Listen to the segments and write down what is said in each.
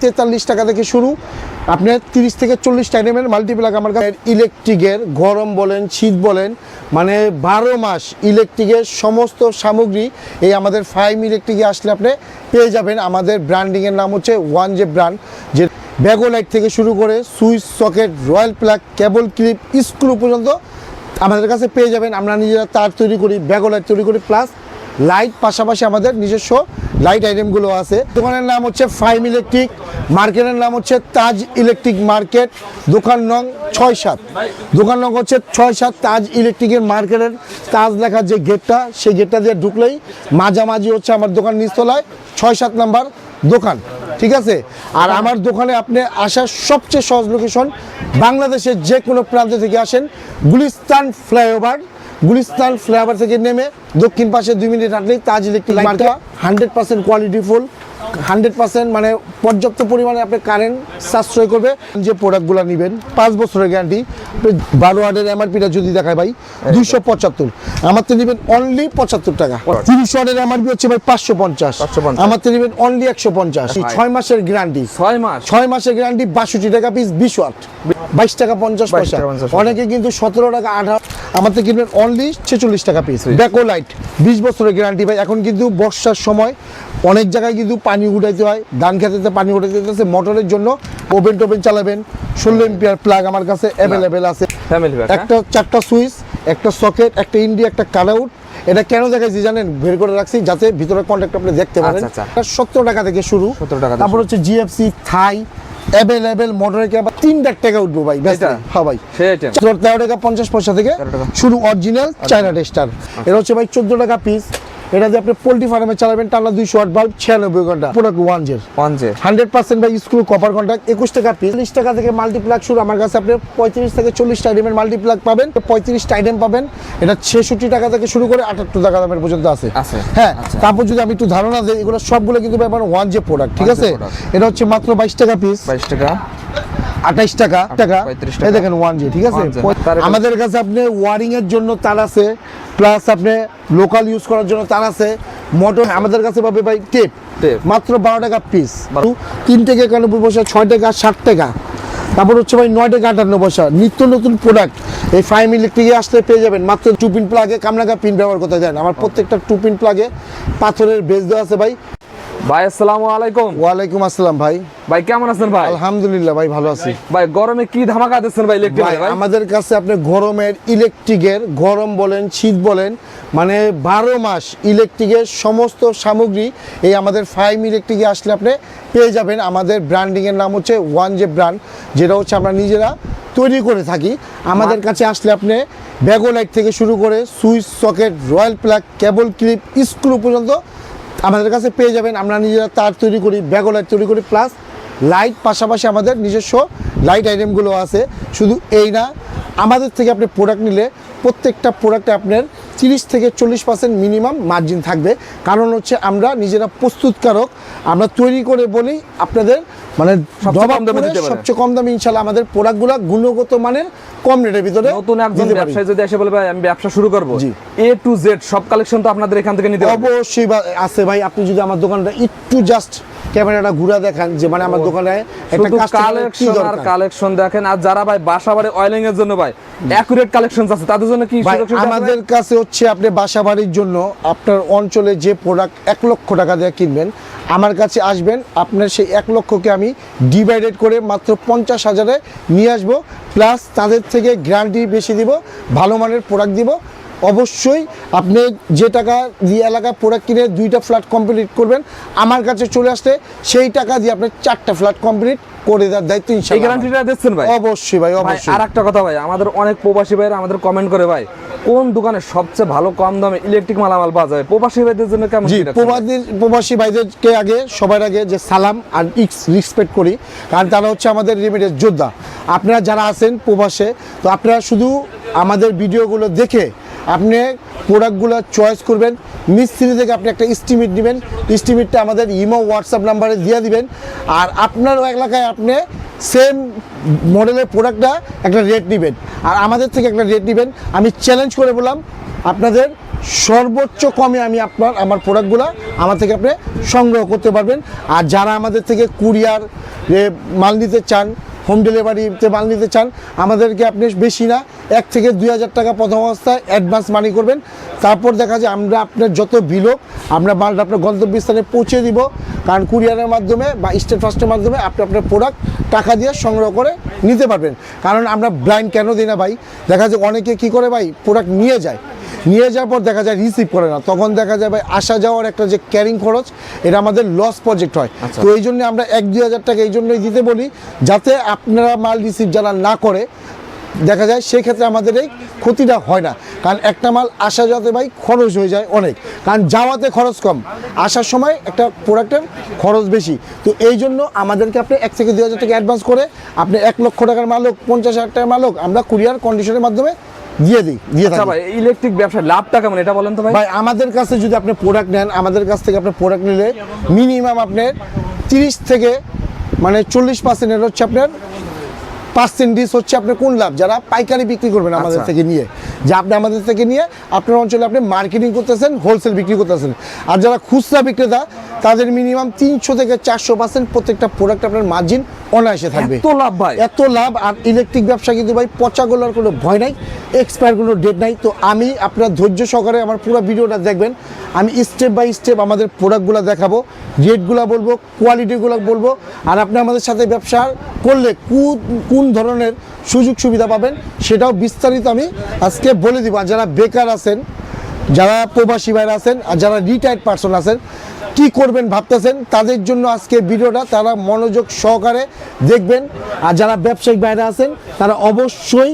43 টাকা থেকে শুরু আপনার 30 থেকে 40 আইটেমের মাল্টিপ্লাগ আমার কাছে ইলেকট্রিকের গরম বলেন শীত বলেন মানে 12 মাস ইলেকট্রিকের সমস্ত সামগ্রী এই আমাদের ফাইম ইলেকট্রিকে আসলে আপনি পেয়ে যাবেন। আমাদের ব্র্যান্ডিংয়ের নাম হচ্ছে ওয়ান জে ব্র্যান্ড, যে ব্যাগোলাইট থেকে শুরু করে সুইচ সকেট রয়্যাল প্লাগ কেবল ক্লিপ স্ক্রু পর্যন্ত আমাদের কাছে পেয়ে যাবেন। আমরা নিজেরা তার তৈরি করি, ব্যাগোলাইট তৈরি করি, প্লাস লাইট পাশাপাশি আমাদের নিজস্ব লাইট আইটেমগুলো আছে। দোকানের নাম হচ্ছে ফাইম ইলেকট্রিক, মার্কেটের নাম হচ্ছে তাজ ইলেকট্রিক মার্কেট, দোকান নং 6-7, দোকান নং হচ্ছে 6-7 তাজ ইলেকট্রিকের মার্কেটের তাজ লেখার যে গেটটা, সেই গেটটা দিয়ে ঢুকলেই মাঝামাঝি হচ্ছে আমার দোকান নিচতলায় 6-7 নাম্বার দোকান, ঠিক আছে। আর আমার দোকানে আপনি আসার সবচেয়ে সহজ লোকেশন, বাংলাদেশের যে কোনো প্রান্ত থেকে আসেন, গুলিস্তান ফ্লাইওভার থেকে নেমে দক্ষিণ পাশে 2 মিনিট হাঁটলেই তাজ ইলেকট্রিক মার্কেট। 100% কোয়ালিটি ফুল, 100% মানে পর্যাপ্ত পরিমাণে আপনি কারেন্ট সাশ্রয় করবে। যে প্রোডাক্টগুলো নেবেন 5 বছরের গ্যারান্টি। 12 ওয়াটের এমআরপিটা যদি দেখায় ভাই 275, আমার তো নেবেন অনলি 75 টাকা। 30 ওয়াটের এমআরপি হচ্ছে ভাই 550, আমার তো নেবেন অনলি 150। 6 মাসের গ্যারান্টি, 6 মাসের গ্যারান্টি, 62 টাকা পিস 20 ওয়াট, 22 টাকা 50 পয়সা। অনেকে কিন্তু 17 টাকা 18, আমার তো কিনবেন অনলি 46 টাকা পিস। ব্যাকোলাইট 20 বছরের গ্যারান্টি ভাই। এখন কিন্তু বর্ষার সময় অনেক জায়গায় কিন্তু পানি উঠাইতে হয়, ধান খেতে পানি উঠাইতে হচ্ছে, মোটরের জন্য ওভেন টোভেন চালাবেন। 16 এম্পিয়ার প্লাগ আমার কাছে অ্যাভেলেবেল আছে। একটা 4টা সুইচ, একটা সকেট, একটা ইন্ডি, একটা কাটআউট। এটা কেন দেখাইছি জানেন? বের করে রাখছি যাতে ভিতরে কন্ট্যাক্ট আপনি দেখতে পারেন। 70 টাকা থেকে শুরু, তারপর হচ্ছে জিএফসি থাই অ্যাভেলেবেল মোটরের আবার 3 টাকা উঠবো ভাই। হ্যাঁ ভাই, 13 টাকা 50 পয়সা থেকে শুরু অরিজিনাল চায়না টেস্টার। এটা হচ্ছে ভাই 14 টাকা পিস। এটা দিয়ে আপনি পোল্ট্রি ফার্মে চালাবেন, টানা 200 ওয়াট বাল্ব, 96 ঘন্টা প্রোডাক্ট। 100% ভাই স্ক্রু কপার কন্ট্যাক্ট, 21 টাকা পিস। 30 টাকা থেকে মাল্টিপ্লাগ শুরু, আমার কাছে আপনি 35 থেকে 40 আইটেমের মাল্টিপ্লাগ পাবেন। 35 আইটেম পাবেন। এটা 66 টাকা থেকে শুরু করে 78 টাকা দামের পর্যন্ত আছে। হ্যাঁ, তারপর যদি আমি একটু ধারণা দিই, এগুলো সবগুলো কিন্তু ব্যাপার ওয়ান জে প্রোডাক্ট, ঠিক আছে। এটা হচ্ছে মাত্র 22 টাকা পিস, 22 টাকা 28 টাকা, এই দেখেন ওয়ান জে, ঠিক আছে। আমাদের কাছে আপনি ওয়ারিং এর জন্য তার আছে, প্লাস আপনি লোকাল ইউজ করার জন্য তার আছে। মোটর আমাদের কাছে পাবে ভাই টেপ, মাত্র 12 টাকা পিস। 3 টাকা 91 পয়সা, 6 টাকা 60 টাকা, তারপর হচ্ছে ভাই 9 টাকা 58 পয়সা। নিত্য নতুন প্রোডাক্ট এই ফাইম ইলেকট্রিকে আসলে পেয়ে যাবেন। মাত্র 2 পিন প্লাগে কামনাগা পিন ব্যবহার করতে দেন। আমার প্রত্যেকটা 2 পিন প্লাগে পাথরের বেস দেওয়া আছে ভাই। ভাই আসসালামু আলাইকুম। ওয়ালাইকুম আসসালাম ভাই। ভাই কেমন আছেন ভাই? আলহামদুলিল্লাহ ভাই, ভালো আছি ভাই। গরমে কি ধামাকা দিচ্ছেন ভাই ইলেকট্রিক? ভাই আমাদের কাছে আপনি গরমের ইলেকট্রিকের গরম বলেন শীত বলেন মানে 12 মাস ইলেকট্রিকের সমস্ত সামগ্রী এই আমাদের ফাইম ইলেকট্রিকে আসলে আপনি পেয়ে যাবেন। আমাদের ব্র্যান্ডিংয়ের নাম হচ্ছে ওয়ান জে ব্র্যান্ড, যেটা হচ্ছে আমরা নিজেরা তৈরি করে থাকি। আমাদের কাছে আসলে আপনি ব্যাগোলাইট থেকে শুরু করে সুইচ সকেট রয়্যাল প্লাগ কেবল ক্লিপ স্ক্রু পর্যন্ত আমাদের কাছে পেয়ে যাবেন। আমরা নিজেরা তার তৈরি করি, ব্যাগোলাইট তৈরি করি, প্লাস লাইট পাশাপাশি আমাদের নিজস্ব লাইট আইটেমগুলো আছে। শুধু এই না, আমাদের থেকে আপনি প্রোডাক্ট নিলে প্রত্যেকটা প্রোডাক্টে আপনার 30 থেকে 40% মিনিমাম মার্জিন থাকবে। কারণ হচ্ছে আমরা নিজেরা প্রস্তুতকারক, আমরা তৈরি করে বলি আপনাদের মানে সবচেয়ে কম দামে ইনশাল্লাহ আমাদের প্রোডাক্টগুলো গুণগত মানের, কম রেটের ভিতরে। নতুন একজন ব্যবসায়ী যদি এসে বলে ভাই আমি ব্যবসা শুরু করব, A to Z সব কালেকশন তো আপনাদের এখান থেকে নিতে হবে? অবশ্যই আছে ভাই। আপনি যদি আমার দোকানটা একটু জাস্ট ক্যামেরাটা ঘুরে দেখান, যে মানে আমার দোকানে একটা কালেকশন দেখেন। আর যারা ভাই বাসাবাড়ি অয়েলিং এর জন্য ভাই অ্যাকুরেট কালেকশনস আছে, তাদের জন্য কি আমাদের কাছে হচ্ছে আপনি বাসাবাড়ির জন্য আপনার অঞ্চলে যে প্রোডাক্ট 1 লক্ষ টাকা দিয়ে কিনবেন, আমার কাছে আসবেন, আপনার সেই 1 লক্ষকে আমি ডিভাইডেড করে মাত্র 50,000-এ নিয়ে আসবো। প্লাস তাদের থেকে গ্যারান্টি বেশি দিব, ভালো মানের প্রোডাক্ট দিব। অবশ্যই আপনি যে টাকা দিয়ে এলাকায় প্রোডাক্ট কিনে 2টা ফ্ল্যাট কমপ্লিট করবেন, আমার কাছে চলে আসলে সেই টাকা দিয়ে আপনি 4টা ফ্ল্যাট কমপ্লিট করে দেওয়ার দায়িত্ব ইনশাআল্লাহ। এই গ্যারান্টিটা দিচ্ছেন ভাই? অবশ্যই ভাই, অবশ্যই। আর একটা কথা ভাই, আমাদের অনেক প্রবাসী ভাইরা আমাদের কমেন্ট করে ভাই কোন দোকানে সবচেয়ে ভালো কম দামে ইলেকট্রিক মালামাল পাওয়া যায়। প্রবাসী ভাইদের জন্য কেমন? জি, প্রবাসী ভাইদেরকে আগে সবার আগে যে সালাম আর রেসপেক্ট করি, কারণ তারা হচ্ছে আমাদের রেমিটেন্স যোদ্ধা। আপনারা যারা আছেন প্রবাসে, তো আপনারা শুধু আমাদের ভিডিওগুলো দেখে আপনি প্রোডাক্টগুলো চয়েস করবেন। মিস্ত্রি থেকে আপনি একটা এস্টিমেট নেবেন, এস্টিমেটটা আমাদের ইমো হোয়াটসঅ্যাপ নাম্বারে দিয়ে দিবেন। আর আপনার এলাকায় আপনি সেম মডেলের প্রোডাক্টটা একটা রেট নেবেন, আর আমাদের থেকে একটা রেট নেবেন। আমি চ্যালেঞ্জ করে বললাম আপনাদের সর্বোচ্চ কমে আমি আমার প্রোডাক্টগুলো আমার থেকে আপনি সংগ্রহ করতে পারবেন। আর যারা আমাদের থেকে কুরিয়ার মাল নিতে চান, হোম ডেলিভারিতে মাল নিতে চান, আমাদেরকে আপনি বেশি না 1 থেকে 2,000 টাকা প্রথম অবস্থায় অ্যাডভান্স মানি করবেন। তারপর দেখা যায় আমরা আপনার যত বিল হোক আমরা মালটা আপনার গন্তব্যস্থানে পৌঁছে দিব। কারণ কুরিয়ারের মাধ্যমে বা স্টেট ফাস্টের মাধ্যমে আপনি আপনার প্রোডাক্ট টাকা দিয়ে সংগ্রহ করে নিতে পারবেন। কারণ আমরা ব্লাইন্ড কেন দিই না ভাই, দেখা যায় অনেকে কী করে ভাই, প্রোডাক্ট নিয়ে যাওয়ার পর দেখা যায় রিসিভ করে না, তখন দেখা যায় ভাই আসা যাওয়ার একটা যে ক্যারিং খরচ, এটা আমাদের লস প্রজেক্ট হয়। তো এই জন্য আমরা 1-2,000 টাকা এই জন্যই দিতে বলি, যাতে আপনারা মাল রিসিভ যারা না করে দেখা যায় সেক্ষেত্রে আমাদের এই ক্ষতিটা হয় না। কারণ একটা মাল আসা যাওয়াতে ভাই খরচ হয়ে যায় অনেক, কারণ যাওয়াতে খরচ কম, আসার সময় একটা প্রোডাক্টের খরচ বেশি। তো এই জন্য আমাদেরকে আপনি 1 থেকে 2,000 টাকা অ্যাডভান্স করে আপনি 1 লক্ষ টাকার মাল হোক, 50,000 টাকার মাল হোক, আমরা কুরিয়ার কন্ডিশনের মাধ্যমে দিয়ে আচ্ছা ভাই, ইলেকট্রিক ব্যবসার লাভটা কেমন এটা বলেন তো ভাই? ভাই আমাদের কাছে যদি আপনি প্রোডাক্ট নেন, আমাদের কাছ থেকে আপনি প্রোডাক্ট নিলে মিনিমাম আপনার 30 থেকে 40% হচ্ছে আপনার পার্সেন্টেজ হচ্ছে আপনার কোন লাভ, যারা পাইকারি বিক্রি করবেন আমাদের থেকে নিয়ে, যে আপনি আমাদের থেকে নিয়ে আপনার অঞ্চলে আপনি মার্কেটিং করতেছেন, হোলসেল বিক্রি করতেছেন। আর যারা খুচরা বিক্রেতা তাদের মিনিমাম 300 থেকে 400% প্রত্যেকটা প্রোডাক্ট আপনার মার্জিন অনায়াসে থাকবে। এত লাভ ভাই, এত লাভ। আর ইলেকট্রিক ব্যবসা কিন্তু ভাই পচাগুলোর কোনো ভয় নাই, এক্সপায়ার কোনো ডেট নাই। তো আমি আপনার ধৈর্য সহকারে আমার পুরো ভিডিওটা দেখবেন, আমি স্টেপ বাই স্টেপ আমাদের প্রোডাক্টগুলো দেখাবো, রেটগুলো বলবো, কোয়ালিটিগুলো বলবো। আর আপনি আমাদের সাথে ব্যবসা করলে কোন ধরনের সুযোগ সুবিধা পাবেন সেটাও বিস্তারিত আমি আজকে বলে দিব। আর যারা বেকার আছেন, যারা প্রবাসী ভাইরা আছেন, আর যারা রিটায়ার্ড পারসন আছেন, কি করবেন ভাবতেছেন, তাদের জন্য আজকে ভিডিওটা তারা মনোযোগ সহকারে দেখবেন। আর যারা ব্যবসায়িক বাইরে আছেন তারা অবশ্যই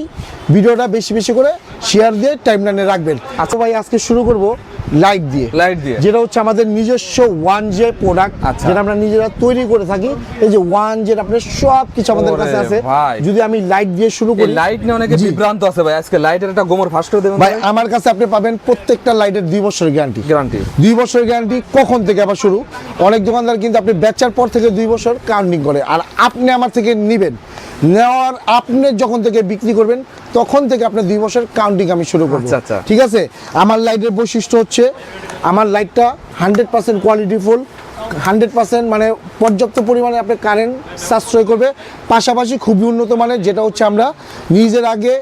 ভিডিওটা বেশি বেশি করে শেয়ার দিয়ে টাইমলাইনে রাখবেন। আচ্ছা ভাই, আজকে শুরু করব লাইট দিয়ে, যেটা হচ্ছে আমাদের নিজস্ব 1J প্রোডাক্ট, যেটা আমরা নিজেরা তৈরি করে থাকি। এই যে 1J আপনার সব কিছু আমাদের কাছে আছে। যদি আমি লাইট দিয়ে শুরু করি, লাইট নিয়ে অনেকে বিভ্রান্ত আছে ভাই, আজকে লাইটের একটা গোমর ফাস্ট করে দেবেন ভাই। আমার কাছে আপনি পাবেন প্রত্যেকটা লাইটের 2 বছরের গ্যারান্টি। 2 বছরের গ্যারান্টি কখন থেকে আবার শুরু, অনেক দোকানদার কিন্তু আপনি বেচার পর থেকে 2 বছর কাউন্টিং করে। আর আপনি আমার থেকে নেওয়ার আপনি যখন থেকে বিক্রি করবেন তখন থেকে আপনার 2 বছর কাউন্টিং আমি শুরু করব। ঠিক আছে। আমার লাইটের বৈশিষ্ট্য হচ্ছে আমার লাইটটা 100% কোয়ালিটিফুল, 100% পর্যাপ্ত পরিমাণে আপনার কারেন্ট সাশ্রয় করবে, পাশাপাশি খুবই উন্নত মানের, যেটা হচ্ছে আমরা নিজের আগে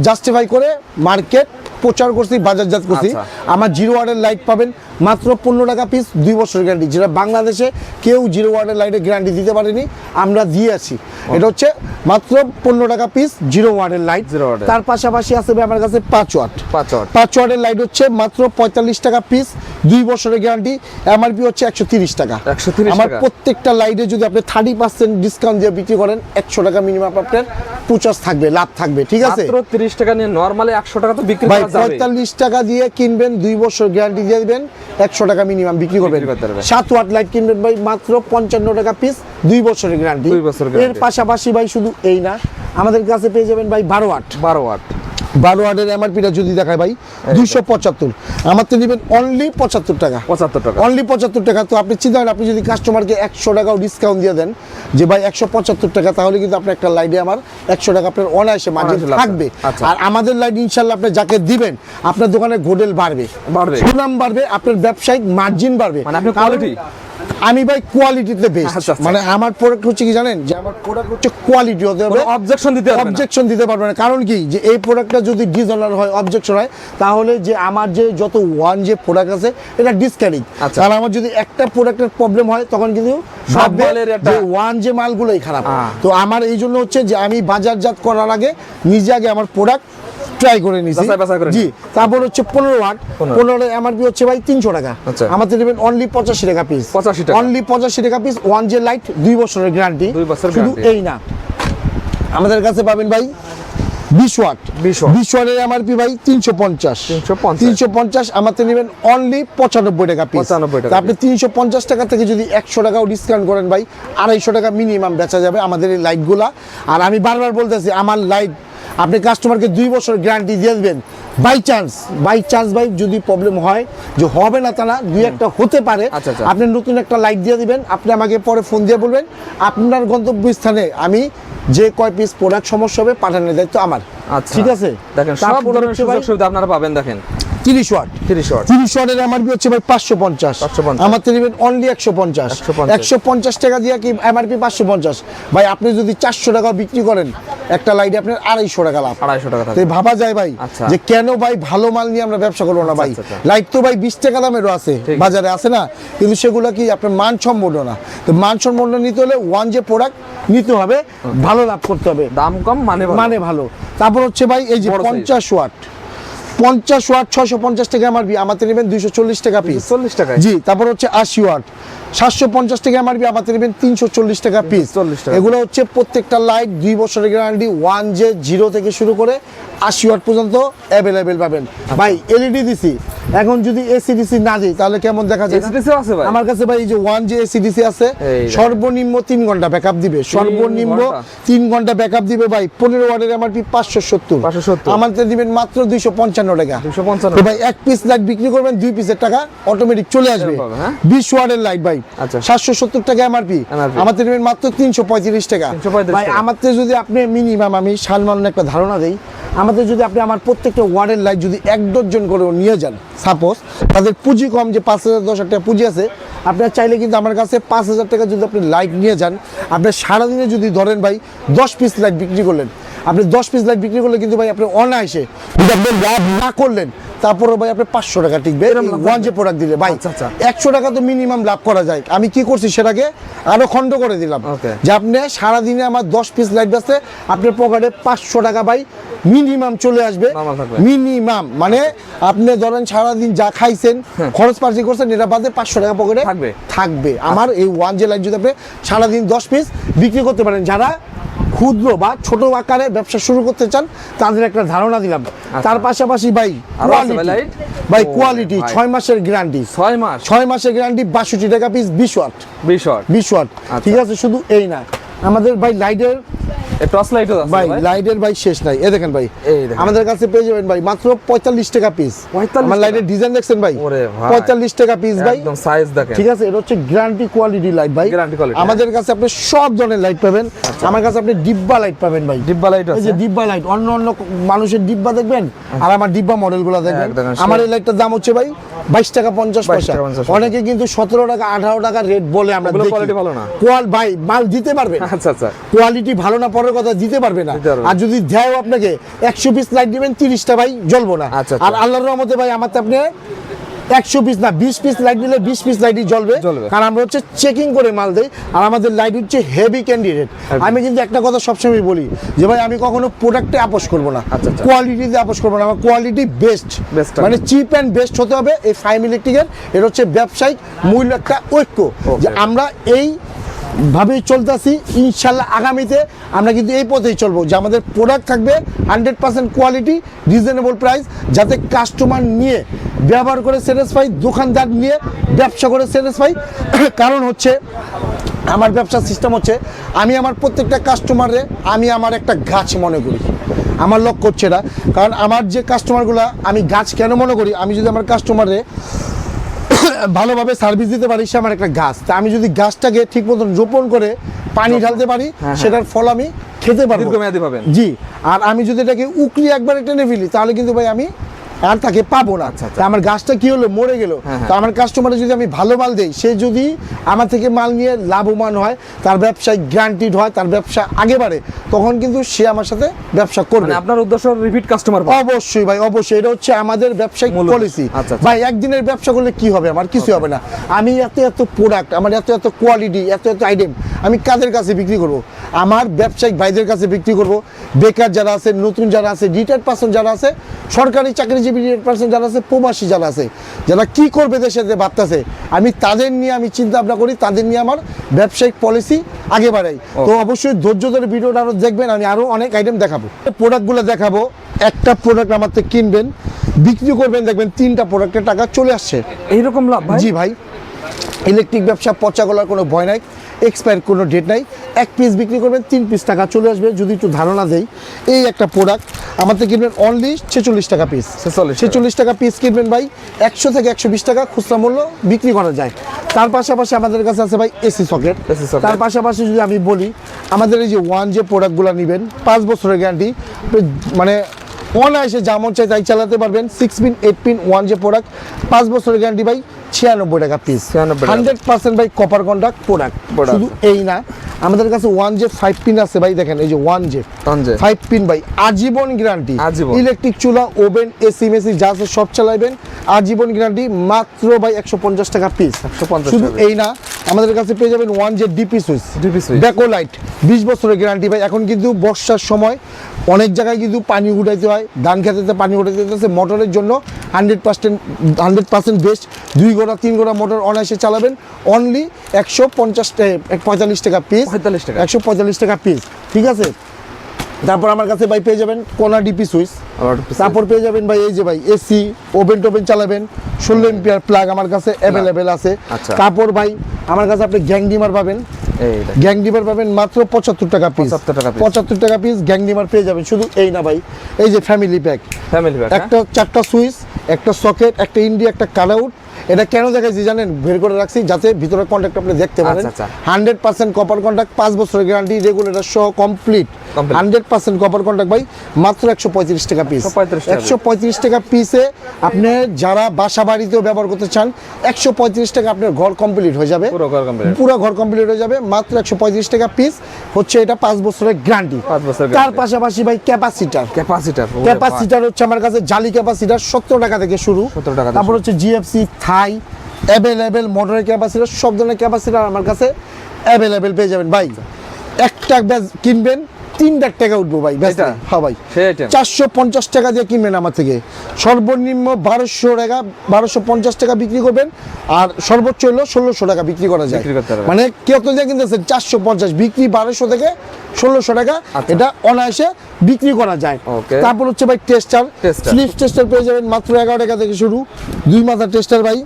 জাস্টিফাই করে মার্কেট প্রচার করছি, বাজারজাত করছি। আমার 0 ওয়াটের লাইট পাবেন মাত্র 15 টাকা পিস, 2 বছরের গ্যারান্টি, যেটা বাংলাদেশে কেউ 0 ওয়াটের লাইটের গ্যারান্টি দিতে পারেনি, আমরা দিয়ে আছি। এটা হচ্ছে মাত্র 15 টাকা পিস 0 ওয়াটের লাইট। তার পাশাপাশি আছে আমার কাছে 5 ওয়াটের লাইট হচ্ছে মাত্র 45 টাকা পিস, 2 বছরের গ্যারান্টি, এমআরপি হচ্ছে 130 টাকা। আমার প্রত্যেকটা লাইটে যদি আপনি 30% ডিসকাউন্ট দিয়ে বিক্রি করেন 100 টাকা মিনিমাম আপনার পুচাস থাকবে, লাভ থাকবে। ঠিক আছে, মাত্র 30 টাকা নিয়ে নরমালি 100 টাকা তো বিক্রি করা যাবে। 45 টাকা দিয়ে কিনবেন, 2 বছর গ্যারান্টি দিয়ে দিবেন, 100 টাকা মিনিমাম বিক্রি করবেন। 7 ওয়াট লাইট কিনবেন ভাই মাত্র 55 টাকা পিস, 2 বছরের গ্যারান্টি। এর পাশাপাশি ভাই শুধু এই না, আমাদের কাছে পেয়ে যাবেন ভাই 12 ওয়াটের এমআরপিটা যদি দেখায় ভাই 275, আমার তো নেবেন অনলি 75 টাকা, অনলি 75 টাকা। তো আপনি চিন্তা করেন, আপনি যদি কাস্টমারকে 100 টাকাও ডিসকাউন্ট দিয়ে দেন যে ভাই 175 টাকা, তাহলে কিন্তু আপনার একটা লাইটে আমার 100 টাকা আপনার অনায়াসে মার্জিন থাকবে। আর আমাদের লাইট ইনশাল্লাহ আপনি যাকে দিবেন আপনার দোকানে গোডেল বাড়বে, সুনাম বাড়বে, আপনার ব্যবসায়িক মার্জিন বাড়বে। আমি ভাই কোয়ালিটিতে বেস্ট, আমার প্রোডাক্ট হচ্ছে কি জানেন, যে আমার প্রোডাক্ট হচ্ছে কোয়ালিটি হতে হবে, অবজেকশন দিতে পারবে না। কারণ কি, যে এই প্রোডাক্টটা যদি ডিসঅনার হয়, অবজেকশন হয়, তাহলে যে আমার যে যত 1J প্রোডাক্ট আছে এটা ডিসক্যারিং। কারণ আমার যদি একটা প্রোডাক্টের প্রবলেম হয় তখন কিন্তু সব মালের 1J মালগুলোই খারাপ। তো আমার এই জন্য হচ্ছে যে আমি বাজারজাত করার আগে নিজে আগে আমার প্রোডাক্ট ট্রাই করে নিছি। জি, তারপর হচ্ছে 15 ওয়াট, 15 এমআরপি হচ্ছে ভাই 300 টাকা, আমাদের নেবেন অনলি 85 টাকা পিস, অনলি 85 টাকা পিস। 1J লাইট 2 বছরের গ্যারান্টি। শুধু এই না, আমাদের কাছে পাবেন ভাই 20 ওয়াটের এমআরপি ভাই 350, আমাদের নেবেন অনলি 95 টাকা পিস। আপনি 350 টাকা থেকে যদি 100 টাকাও ডিসকাউন্ট করেন ভাই 250 টাকা মিনিমাম বেচা যাবে আমাদের এই লাইটগুলা। আর আমি বারবার বলতেছি, আমার লাইট আপনি কাস্টমারকে 2 বছর গ্যারান্টি দিয়ে দেবেন। বাই চান্স ভাই যদি প্রবলেম হয়, যে হবে না তা না, 2-1টা হতে পারে, আপনি নতুন একটা লাইট দিয়ে দিবেন, আপনি আমাকে পরে ফোন দিয়ে বলবেন, আপনার গন্তব্যস্থানে আমি যে কয় পিস প্রোডাক্ট সমস্যা হবে পাঠানোর দায়িত্ব আমার। ঠিক আছে, দেখেন সব ধরনের সুযোগ সুবিধা আপনারা পাবেন। দেখেন 30 ওয়াট 30 ওয়াট 30 ওয়াটের এমআরপি হচ্ছে ভাই 550 550 আমার থেকে নেবেন অনলি 150 150 টাকা দিয়ে কি এমআরপি 550 ভাই আপনি যদি 400 টাকা বিক্রি করেন একটা লাইটে আপনার 250 টাকা লাভ 250 টাকা তাই ভাবা যায় ভাই আচ্ছা। যে কেন ভাই ভালো মাল নিয়ে আমরা ব্যবসা করবো না ভাই আচ্ছা। লাইট তো ভাই 20 টাকা দামেরও আছে ঠিক। বাজারে আছে না কিন্তু সেগুলো কি আপনার মানসম্পন্ন না তো মানসম্পন্ন নিতে হলে ওয়ান যে প্রোডাক্ট নিতে হবে ভালো লাভ করতে হবে দাম কম মানে ভালো। মানে ভালো তারপর হচ্ছে ভাই এই যে বড় size। 50 ওয়াট 50 ওয়াট 650 টাকা এমআরপি আমাদের নেবেন 240 টাকা পিস 40 টাকায় জি তারপর হচ্ছে 80 ওয়াট 750 টাকা এমআরপি আমাদের নেবেন 340 টাকা পিস 340 টাকা। এগুলো হচ্ছে প্রত্যেকটা লাইট 2 বছরের গ্যারান্টি 1J 0 থেকে শুরু করে 80 ওয়াট পর্যন্ত অ্যাভেলেবেল পাবেন ভাই এলইডি দিছি এখন যদি এসিডিসি না দিই তাহলে কেমন দেখা যায় না? ACDC আছে ভাই? আমার কাছে ভাই এই যে 1J এসিডিসি আছে এই দেখেন। সর্বনিম্ন 3 ঘন্টা ব্যাকআপ দিবে সর্বনিম্ন ঘন্টা? 3 ঘন্টা ব্যাকআপ দিবে ভাই 15 ওয়াটের এমআরপি 570 570 আমাদের দিবেন মাত্র 255 টাকা 255 তো ভাই এক পিস লাইট বিক্রি করবেন 2 পিসের টাকা অটোমেটিক চলে আসবে এরকম, হ্যাঁ? 20 ওয়াটের লাইট ভাই আচ্ছা। 770 টাকা এমআরপি MRP আমাদের নেবেন মাত্র 335 টাকা 335 ভাই টাকা। আমাদের যদি আপনি মিনিমাম আমি সালমান একটা ধারণা দেই আমাদের যদি আপনি আমার প্রত্যেকটা ওয়ার্ডের লাইট যদি 1 ডজন করে নিয়ে যান সাপোজ তাদের পুঁজি কম যে 5000 10,000 টাকা পুঁজি আছে আপনারা চাইলে কিন্তু আমার কাছে 5000 টাকা যদি আপনি লাইট নিয়ে যান আপনার সারাদিনে যদি ধরেন ভাই 10 পিস লাইট বিক্রি করলেন আপনি 10 পিস লাইট বিক্রি করলে কিন্তু ভাই আপনি অনায়াসে যদি আপনি লাভ না করলেন তারপরে ভাই আপনি 500 টাকা টিকবে ওয়ান যে প্রোডাক্ট দিলে ভাই আচ্ছা, আচ্ছা। 100 টাকা তো মিনিমাম লাভ করা যায় আমি কি করছি সেটাকে আরো খন্ড করে দিলাম Okay. যে আপনি সারাদিনে আমার 10 পিস লাইট বেচতে আপনার পকেটে 500 টাকা ভাই মিনিমাম চলে আসবে Normal থাকবে। মিনিমাম মানে আপনি ধরেন সারাদিন যা খাইছেন খরচ পার্টি করছেন এটা বাদে 500 টাকা পকেটে থাকবে। থাকবে আমার এই ওয়ান যে লাইট যদি আপনি সারাদিন 10 পিস বিক্রি করতে পারেন যারা ক্ষুদ্র বা ছোট আকারে ব্যবসা শুরু করতে চান তাদের একটা ধারণা দিলাম তার পাশাপাশি ভাই আরো আছে ভাই কোয়ালিটি light? ভাই ও কোয়ালিটি ভাই। 6 মাসের গ্যারান্টি 6 মাস 6 মাসের গ্যারান্টি 62 টাকা পিস 20 ওয়াট 20 ওয়াট 20 ওয়াট ঠিক আছে শুধু এই না আমাদের ভাই লাইটের এই টর্চ লাইটও আছে ভাই ভাই লাইটের ভাই শেষ নাই এ দেখেন ভাই এই দেখেন। আমাদের কাছে পেয়ে যাবেন ভাই মাত্র 45 টাকা পিস 45 আমার টাকা? লাইটের ডিজাইন দেখছেন ভাই ওরে ভাই। 45 টাকা পিস ভাই একদম সাইজ দেখেন ঠিক আছে এটা হচ্ছে গ্যারান্টি কোয়ালিটি লাইট ভাই Guarantee quality, আমাদের কাছে আপনি সব ধরনের লাইট পাবেন আমার কাছে আপনি ডিব্বা লাইট পাবেন ভাই ডিব্বা লাইট এই আছে যে ডিব্বা লাইট অন্য অন্য মানুষের ডিব্বা দেখবেন আর আমার ডিব্বা মডেলগুলো দেখবেন একদম, আমার এই লাইটটার দাম হচ্ছে ভাই 22 টাকা 50 পয়সা টাকা 50 পয়সা। অনেকে কিন্তু 17 টাকা 18 টাকা রেট বলে আমরা ওগুলো দেখি quality ভালো না। ভাই মাল দিতে পারবে না। আচ্ছা আচ্ছা কোয়ালিটি ভালো না পরের কথা দিতে পারবে না দিতে পারবে না। আর যদি দেয় আপনাকে 100 পিস লাইট দিবেন 30টা ভাই জ্বলবো না আচ্ছা, আচ্ছা। আর আল্লাহর রহমতে ভাই আমার তো আপনি 100 পিস না 20 পিস লাইট দিলে 20 পিস লাইটই জ্বলবে জ্বলবে। কারণ আমরা হচ্ছে চেকিং করে মাল দেই আর আমাদের লাইট হচ্ছে হেভি ক্যান্ডিডেট আমি কিন্তু একটা কথা সবসময় বলি যে ভাই আমি কখনো প্রোডাক্টে আপোষ করবো না আচ্ছা, আচ্ছা। কোয়ালিটিতে আপোষ করবো না আমার কোয়ালিটি বেস্ট Best মানে চিপ অ্যান্ড বেস্ট হতে হবে এই ফাইম ইলেকট্রিকের এটা হচ্ছে ব্যবসায়িক মূল্য একটা ঐক্য যে আমরা এই ভাবেই চলতেছি ইনশাল্লাহ আগামীতে আমরা কিন্তু এই পথেই চলবো যে আমাদের প্রোডাক্ট থাকবে 100% কোয়ালিটি রিজনেবল প্রাইস যাতে কাস্টমার নিয়ে ব্যবহার করে স্যাটিসফাই দোকানদার নিয়ে ব্যবসা করে স্যাটিসফাই কারণ হচ্ছে আমার ব্যবসার সিস্টেম হচ্ছে আমি আমার প্রত্যেকটা কাস্টমারে আমি আমার একটা গাছ মনে করি আমার লক্ষ্য হচ্ছে এটা কারণ আমার যে কাস্টমারগুলো আমি গাছ কেন মনে করি আমি যদি আমার কাস্টমারে ভালোভাবে সার্ভিস দিতে পারি সে আমার একটা গাছ তা আমি যদি গাছটাকে ঠিক মতন রোপণ করে পানি ঢালতে পারি সেটার ফল আমি খেতে পারবো দীর্ঘমেয়াদী পাবেন জি আর আমি যদি এটাকে উকড়ি একবারে টেনে ফেলি তাহলে কিন্তু ভাই আমি আর তাকে পাবো না আচ্ছা, আচ্ছা। তা আমার গাছটা কি হলো মরে গেল তো আমার কাস্টমারে যদি আমি ভালো মাল দেই সে যদি আমার থেকে মাল নিয়ে লাভবান হয় তার ব্যবসায় গ্যারান্টিড হয় তার ব্যবসা আগে বাড়ে তখন কিন্তু সে আমার সাথে ব্যবসা করবে মানে আপনার উদ্দেশ্য রিপিট কাস্টমার অবশ্যই ভাই অবশ্যই এটা হচ্ছে আমাদের ব্যবসায়িক মূল পলিসি আচ্ছা, আচ্ছা। ভাই একদিনের ব্যবসা করলে কি হবে আমার কিছু হবে না আমি এত এত প্রোডাক্ট আমার এত এত কোয়ালিটি এত এত আইটেম আমি কাদের কাছে বিক্রি করব আমার ব্যবসায়িক ভাইদের কাছে বিক্রি করব বেকার যারা আছে নতুন যারা আছে রিটায়ার্ড পার্সন যারা আছে সরকারি চাকরিজীবী রিটায়ার্ড পার্সন যারা আছে প্রবাসী যারা আছে যারা কি করবে দেশের যে ভাবতেছে আমি তাদের নিয়ে আমি চিন্তা ভাবনা করি তাদের নিয়ে আমার ব্যবসায়িক পলিসি আগে বাড়াই তো অবশ্যই ধৈর্য ধরে ভিডিওটা আরো দেখবেন আমি আরো অনেক আইটেম দেখাবো প্রোডাক্টগুলো দেখাবো একটা প্রোডাক্ট আমার থেকে কিনবেন বিক্রি করবেন দেখবেন 3টা প্রোডাক্টের টাকা চলে আসছে এইরকম লাভ ভাই জি ভাই ইলেকট্রিক ব্যবসা পচা গলার কোনো ভয় নাই এক্সপায়ার কোনো ডেট নাই এক পিস বিক্রি করবেন 3 পিস টাকা চলে আসবে যদি একটু ধারণা দেই এই একটা প্রোডাক্ট আমার থেকে কিনবেন অনলি 46 টাকা পিস 46 টাকা পিস কিনবেন ভাই 100 থেকে 120 টাকা খুচরা মূল্য বিক্রি করা যায় তার পাশাপাশি আমাদের কাছে আছে ভাই এসি সকেট তার পাশাপাশি যদি আমি বলি আমাদের এই যে ওয়ান যে প্রোডাক্টগুলো নেবেন 5 বছরের গ্যারান্টি মানে অনায়াসে যেমন চাই তাই চালাতে পারবেন। 6 পিন 8 পিন 1 যে প্রোডাক্ট 5 বছরের গ্যারান্টি ভাই, 96 টাকা পিস। 96 টাকা। 100% ভাই কপার কন্টাক্ট প্রোডাক্ট। শুধু এই না, আমাদের কাছে 1 যে 5 পিন আছে ভাই, দেখেন এই যে 1 যে 5 পিন ভাই, আজীবন গ্যারান্টি। আজীবন। ইলেকট্রিক চুলা, ওভেন, এসি মেসি যা আছে সব চালাবেন, আজীবন গ্যারান্টি, মাত্র ভাই 150 টাকা পিস। 150 শুধু টাকা। এই না, আমাদের কাছে পেয়ে যাবেন 1 যে ডিপি সুইচ, DP switch। ডেকোলাইট 20 বছরের গ্যারান্টি ভাই। এখন কিন্তু বর্ষার সময় অনেক জায়গায় কিন্তু পানি উঠাইতে হয়, ধান খেতে পানি উঠাইতে হচ্ছে, মোটরের জন্য 100% বেস্ট। 2 গোড়া 3 গোড়া মোটর অনায়াসে চালাবেন, অনলি 145 টাকা পিস। 45 টাকা। 145 টাকা পিস, ঠিক আছে। তারপর আমার কাছে ভাই পেয়ে যাবেন কোনা ডিপি সুইচ। তারপর পেয়ে যাবেন ভাই এই যে ভাই এসি, ওভেন টোভেন চালাবেন, 16 এম্পিয়ার প্লাগ আমার কাছে অ্যাভেলেবেল আছে। আচ্ছা। তারপর ভাই আমার কাছে আপনি গ্যাং ডিমার পাবেন, এইটা গ্যাং ডিমার পাবেন মাত্র 75 টাকা পিস। 75 টাকা piece। 75 টাকা পিস গ্যাং ডিমার পেয়ে যাবেন। শুধু এই না ভাই, এই যে ফ্যামিলি প্যাক, ফ্যামিলি প্যাক। একটা 4টা সুইচ, একটা সকেট, একটা ইন্ডি, একটা কাটআউট। এটা কেন দেখাইছি জানেন? বের করে রাখছি যাতে ভিতরে কন্ট্যাক্ট আপনি দেখতে পারেন। আচ্ছা, 100% কপার কন্ট্যাক্ট, 5 বছরের গ্যারান্টি, রেগুলেটর সহ কমপ্লিট। 100% কপার কন্ট্যাক্ট ভাই, মাত্র 135 টাকা পিস। 135 টাকা। 135 টাকা পিসে আপনি যারা বাসা বাড়িতেও ব্যবহার করতে চান, 135 টাকা আপনার ঘর কমপ্লিট হয়ে যাবে। পুরো ঘর কমপ্লিট। পুরো ঘর কমপ্লিট হয়ে যাবে, মাত্র 135 টাকা পিস হচ্ছে। এটা 5 বছরের গ্যারান্টি। 5 বছরের তার guarantee। পাশাপাশি ভাই ক্যাপাসিটার, ক্যাপাসিটার। ক্যাপাসিটার হচ্ছে আমার কাছে জালি ক্যাপাসিটার 70 টাকা থেকে শুরু। 70 টাকা থেকে তারপর হচ্ছে জিএফসি, থাই, অ্যাভেলেবেল মোটরের ক্যাপাসিটার, সব ধরনের ক্যাপাসিটার আমার কাছে অ্যাভেলেবেল পেয়ে যাবেন ভাই। একটা ব্যাস কিনবেন 3 লাখ টাকা উঠবো ভাই, ব্যাস। এটা? হ্যাঁ ভাই, সেই item। 450 টাকা দিয়ে কিনবেন আমার থেকে, সর্বনিম্ন 1200 টাকা, 1250 টাকা বিক্রি করবেন, আর সর্বোচ্চ হলো 1600 টাকা বিক্রি করা যায়। বিক্রি করতে পারবেন। মানে কেউ তো দিয়ে কিনতেছেন 450, বিক্রি 1200 থেকে 1600 টাকা। আচ্ছা। এটা অনায়াসে বিক্রি করা যায়। Okay। তারপর হচ্ছে ভাই টেস্টার, Tester। স্লিপ টেস্টার পেয়ে যাবেন মাত্র 11 টাকা থেকে শুরু। 2 মাথার টেস্টার ভাই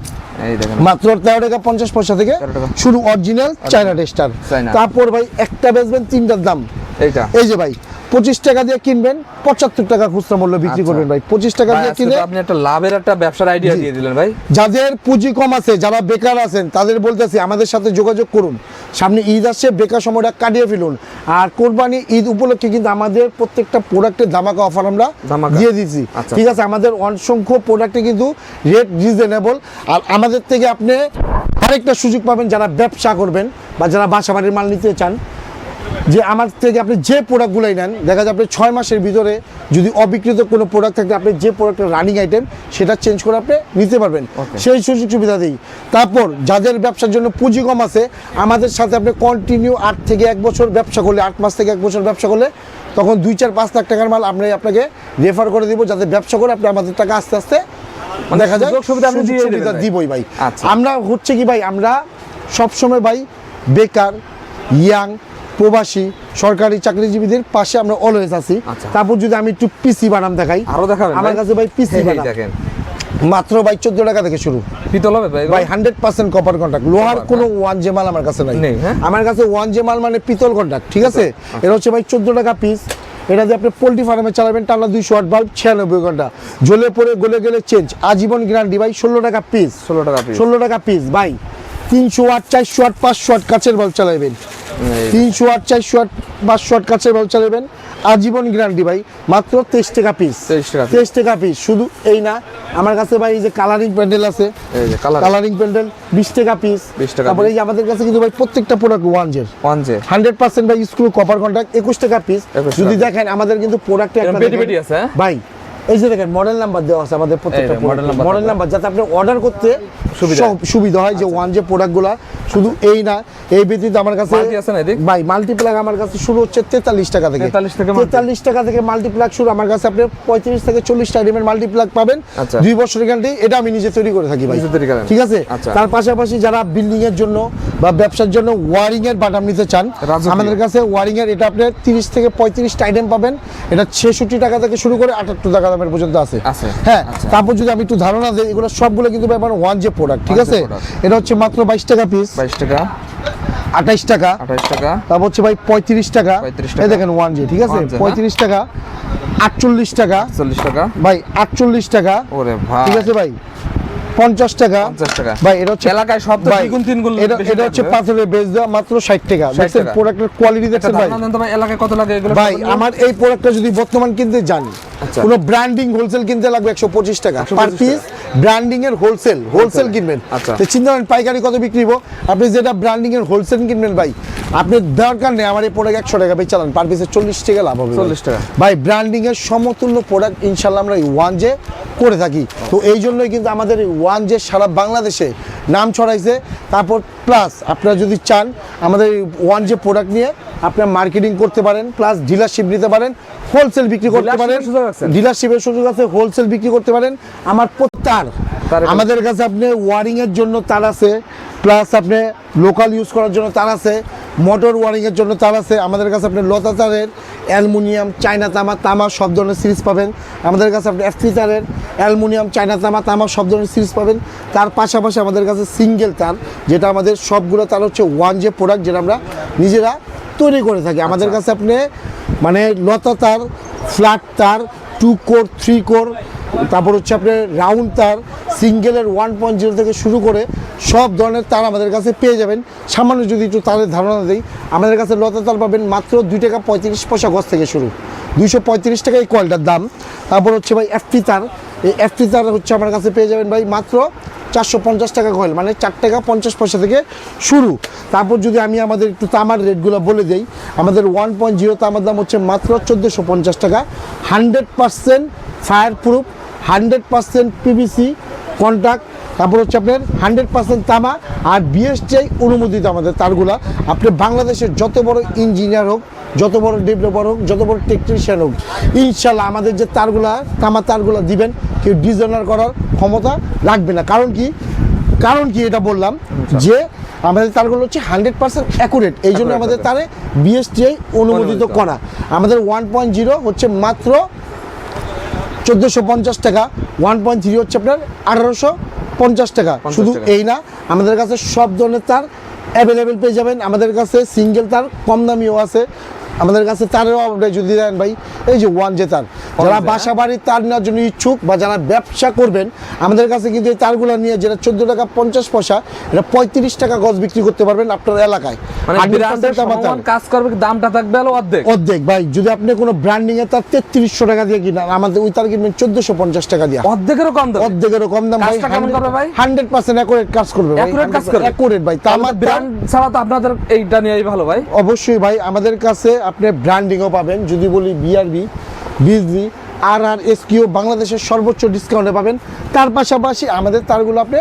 এই দেখেন। মাত্র 13 টাকা 50 পয়সা থেকে 13 টাকা। শুরু, অরিজিনাল চায়না টেস্টার। চায়না। তারপর ভাই একটা বেচবেন 3টার দাম। এইটা এই যে ভাই 25 টাকা দিয়ে কিনবেন, 75 টাকা খুচরা মূল্য বিক্রি আচ্ছা। করবেন ভাই। 25 টাকা ভাই, দিয়ে আজকে কিনে তো আপনি একটা লাভের একটা ব্যবসার আইডিয়া জি। দিয়ে দিলেন ভাই। যাদের পুঁজি কম আছে, যারা বেকার আছেন, তাদের বলতেছি আমাদের সাথে যোগাযোগ করুন। সামনে ঈদ আসছে, বেকার সময়টা কাটিয়ে ফেলুন। আর কোরবানি ঈদ উপলক্ষে কিন্তু আমাদের প্রত্যেকটা প্রোডাক্টের ধামাকা অফার আমরা ধামাকা। দিয়ে দিচ্ছি। আচ্ছা। ঠিক আছে, আমাদের অসংখ্য প্রোডাক্টে কিন্তু রেট রিজনেবল। আর আমাদের থেকে আপনি আরেকটা সুযোগ পাবেন, যারা ব্যবসা করবেন বা যারা বাসা বাড়ির মাল নিতে চান, যে আমার থেকে আপনি যে প্রোডাক্টগুলোই নেন, দেখা যায় আপনি 6 মাসের ভিতরে যদি অবিকৃত কোনো প্রোডাক্ট থাকে, আপনি যে প্রোডাক্টের রানিং আইটেম সেটা চেঞ্জ করে আপনি নিতে পারবেন। Okay। সেই সুযোগ সুবিধা দিই। তারপর যাদের ব্যবসার জন্য পুঁজি কম আছে, আমাদের সাথে আপনি কন্টিনিউ 8 থেকে 1 বছর ব্যবসা করলে, 8 মাস থেকে 1 বছর ব্যবসা করলে, তখন 2-4-5 লাখ টাকার মাল আপনাকে রেফার করে দিব, যাতে ব্যবসা করে আপনি আমাদের টাকা আস্তে আস্তে দেখা যায় সুযোগ সুবিধা আপনি দিয়ে সুযোগ সুবিধা দেবেন ভাই। দিবই ভাই। আচ্ছা। আমরা হচ্ছে কি ভাই, আমরা সবসময় ভাই বেকার, ইয়াং, প্রবাসী, সরকারি চাকরিজীবীদের পাশে আমরা অলওয়েজ আছি। আচ্ছা। তারপর যদি আমি একটু পিসি বানাম দেখাই, আরো দেখাবেন আমার কাছে ভাই পিসি এই বানাম দেখেন। মাত্র ভাই 14 টাকা থেকে শুরু পিতল হবে ভাই? ভাই। 100% কপার কন্টাক্ট, লোহার কোনো 1 জে মাল আমার কাছে নাই। নেই, হ্যাঁ? আমার কাছে 1 জে মাল মানে পিতল কন্টাক্ট, ঠিক আছে। এটা হচ্ছে ভাই 14 টাকা পিস। এটা দিয়ে আপনি পোল্ট্রি ফার্মে চালাবেন, টানা 200 ওয়াট বাল্ব, 96 ঘন্টা, জ্বলে পড়ে গলে গেলে চেঞ্জ, আজীবন গ্যারান্টি ভাই। 16 টাকা পিস। 16 টাকা পিস। 16 টাকা পিস ভাই। 300 ওয়াট, 400 ওয়াট, 500 ওয়াট কাচের বাল্ব চালাবেন, 300 ওয়াট, 400 ওয়াট, 500 ওয়াট কাচের বাল্ব চালাবেন, আজীবন গ্যারান্টি ভাই। মাত্র 23 টাকা পিস। 23 টাকা piece। 23 টাকা পিস। শুধু এই না, আমার কাছে ভাই এই যে কালারিং প্যান্ডেল আছে, এই যে কালার কালারিং প্যান্ডেল 20 টাকা পিস। 20 টাকা তারপরে এই যে আমাদের কাছে কিন্তু ভাই প্রত্যেকটা প্রোডাক্ট 1 জের 1 জে 100% ভাই স্ক্রু কপার কন্টাক্ট 21 টাকা পিস। 21 যদি টাকা। দেখেন আমাদের কিন্তু প্রোডাক্টে এরকম পেটি পেটি আছে, হ্যাঁ? ভাই, এই যে দেখেন মডেল নাম্বার দেওয়া আছে আমাদের প্রত্যেকটা এই যে model number মডেল দেওয়া। নাম্বার, যাতে আপনি অর্ডার করতে সুবিধা। সুবিধা হয়। যে 1 যে প্রোডাক্টগুলো, শুধু এই না, এই ব্যতীত আমার কাছে Multi আছে না এদিক? ভাই মাল্টিপ্লাগ আমার কাছে শুরু হচ্ছে 43 টাকা থেকে। 43 থেকে multi। 43 টাকা থেকে মাল্টিপ্লাগ শুরু। আমার কাছে আপনি 35 থেকে 40 টা আইটেমের মাল্টিপ্লাগ পাবেন। আচ্ছা। 2 বছরের গ্যারান্টি। এটা আমি নিজে তৈরি করে থাকি ভাই, নিজে তৈরি করেন? ঠিক আছে। আচ্ছা। তার পাশাপাশি যারা বিল্ডিং এর জন্য বা ব্যবসার জন্য ওয়ারিং এর বাটাম নিতে চান, রাজকীয়। আমাদের কাছে ওয়ারিং এর এটা আপনি 30 থেকে 35 টা আইটেম পাবেন। এটা 66 টাকা থেকে শুরু করে 78 টাকা দামের পর্যন্ত আছে। আছে। হ্যাঁ। আচ্ছা। তারপর যদি আমি একটু ধারণা দিই, এগুলো সবগুলো কিন্তু ব্যাপার 1 যে প্রোডাক্ট, ঠিক 1 যে আছে। product। এটা হচ্ছে মাত্র 22 টাকা পিস, 22 টাকা, 28 টাকা, 28 টাকা, তারপর হচ্ছে ভাই 35 টাকা। 35 টাকা। এই দেখেন 1 জি, ঠিক আছে। 1 জি, হ্যাঁ। 35 টাকা, 48 টাকা 40 টাকা। ভাই, 48 টাকা, ওরে ভাই, ঠিক আছে ভাই। 50 টাকা। 50 টাকা ভাই এটা হচ্ছে এলাকায় সব তো ভাই, দ্বিগুণ তিনগুণ এটা হচ্ছে পাথরের বেজ দেওয়া মাত্র 60 টাকা। 60 দেখেন টাকা। প্রোডাক্টের কোয়ালিটি দেখছেন ভাই। আপনার তো ভাই এলাকায় কত লাগে এগুলো? ভাই আমার এই প্রোডাক্টটা যদি বর্তমান কিনতে যান, আচ্ছা। কোনো ব্র্যান্ডিং হোলসেল কিনতে লাগবে 125 টাকা 125 পার পিস। ব্র্যান্ডিং এর হোলসেল কিনবেন, আচ্ছা। তো চিন্তা করেন পাইকারি কত বিক্রি হবো। আপনি যেটা ব্র্যান্ডিং এর হোলসেল কিনবেন ভাই, আপনার দরকার নেই আমার এই প্রোডাক্ট 100 টাকা বেচে চালান, পার পিসে 40 টাকা লাভ হবে। 40 টাকা। ভাই ব্র্যান্ডিং এর সমতুল্য প্রোডাক্ট ইনশাল্লাহ আমরা ওয়ান জে করে থাকি। তো এই জন্যই কিন্তু আমাদের এই ওয়ান জে সারা বাংলাদেশে নাম ছড়াইছে। তারপর প্লাস আপনারা যদি চান আমাদের ওয়ান জে প্রোডাক্ট নিয়ে আপনারা মার্কেটিং করতে পারেন, প্লাস ডিলারশিপ নিতে পারেন, হোলসেল বিক্রি করতে পারেন। ডিলারশিপের সুযোগ আছে? ডিলারশিপের সুযোগ আছে, হোলসেল বিক্রি করতে পারেন। আমার তার তার আমাদের কাছে আপনি ওয়ারিং এর জন্য তার আছে, প্লাস আপনি লোকাল ইউজ করার জন্য তার আছে, মোটর ওয়ারিং এর জন্য তার আছে। আমাদের কাছে আপনি লতা তারের, অ্যালুমিনিয়াম, চায়না তামা, তামা সব ধরনের সিরিজ পাবেন। আমাদের কাছে আপনি এফপি তারের, অ্যালুমিনিয়াম, চায়না তামা, তামা সব ধরনের সিরিজ পাবেন। তার পাশাপাশি আমাদের কাছে সিঙ্গেল তার, যেটা আমাদের সবগুলো তার হচ্ছে ওয়ান জে প্রোডাক্ট, যেটা আমরা নিজেরা তৈরি করে থাকি। আমাদের কাছে আপনি মানে লতা তার, ফ্ল্যাট তার, 2 কোর, 3 কোর, তারপর হচ্ছে আপনার রাউন্ড তার, সিঙ্গেলের 1.0 থেকে শুরু করে সব ধরনের তার আমাদের কাছে পেয়ে যাবেন। সামান্য যদি একটু তারের ধারণা দিই, আমাদের কাছে লতা তার পাবেন মাত্র 2 টাকা 35 পয়সা গজ থেকে শুরু, 235 টাকা এই কয়েলটার দাম। তারপর হচ্ছে ভাই এফটি তার, এই এফটি তার হচ্ছে আমার কাছে পেয়ে যাবেন ভাই মাত্র 450 টাকা কয়েল, মানে 4 টাকা 50 পয়সা থেকে শুরু। তারপর যদি আমি আমাদের একটু তামার রেটগুলো বলে দিই, আমাদের 1.0 তামার দাম হচ্ছে মাত্র 1450 টাকা। 100% ফায়ার প্রুফ, 100% পিভিসি কন্ট্যাক্ট, তারপর হচ্ছে আপনার 100% তামা আর বিএসটিআই অনুমোদিত আমাদের তারগুলা। আপনি বাংলাদেশের যত বড় ইঞ্জিনিয়ার হোক, যত বড় ডেভেলপার হোক, যত বড় টেকনিশিয়ান হোক, ইনশাল্লাহ আমাদের যে তারগুলা, তামা তারগুলা দিবেন, কেউ ডিজাইনার করার ক্ষমতা রাখবে না। কারণ কি এটা বললাম যে আমাদের তারগুলো হচ্ছে 100% অ্যাকুরেট, এই জন্য আমাদের তারে বিএসটিআই অনুমোদিত করা। আমাদের 1.0 হচ্ছে মাত্র 1450 টাকা, 1.3 হচ্ছে আপনার 1850 টাকা। শুধু এই না, আমাদের কাছে সব ধরনের তার অ্যাভেলেবেল পেয়ে যাবেন। আমাদের কাছে সিঙ্গেল তার কম দামিও আছে, আমাদের কাছে তারের অর্ডার যদি দেন ভাই, এই যে ওয়ান জে তার, যারা বাসা বাড়ির তার নেওয়ার জন্য ইচ্ছুক বা যারা ব্যবসা করবেন, আমাদের কাছে কিন্তু এই তারগুলো নিয়ে যেটা 14 টাকা 50 পয়সা, এটা 35 টাকা গজ বিক্রি করতে পারবেন আপনার এলাকায়। মানে সমান কাজ করবে, দামটা থাকবে হলো অর্ধেক ভাই। যদি আপনি কোনো ব্র্যান্ডিং এর তার 3300 টাকা দিয়ে কিনেন, আমাদের ওই তার কিনবেন 1450 টাকা দিয়ে, অর্ধেকেরও কম দাম, অর্ধেকেরও কম দাম ভাই। 100% অ্যাকুরেট কাজ করবে ভাই, অ্যাকুরেট ভাই। তামার ব্র্যান্ড ছাড়া তো আপনাদের এইটা নিয়েই ভালো ভাই। অবশ্যই ভাই, আমাদের কাছে আপনি ব্র্যান্ডিংও পাবেন। যদি বলি বিআরবি, বিএসবি, আর এসকিউ বাংলাদেশের সর্বোচ্চ ডিসকাউন্টে পাবেন। তার পাশাপাশি আমাদের তারগুলো আপনি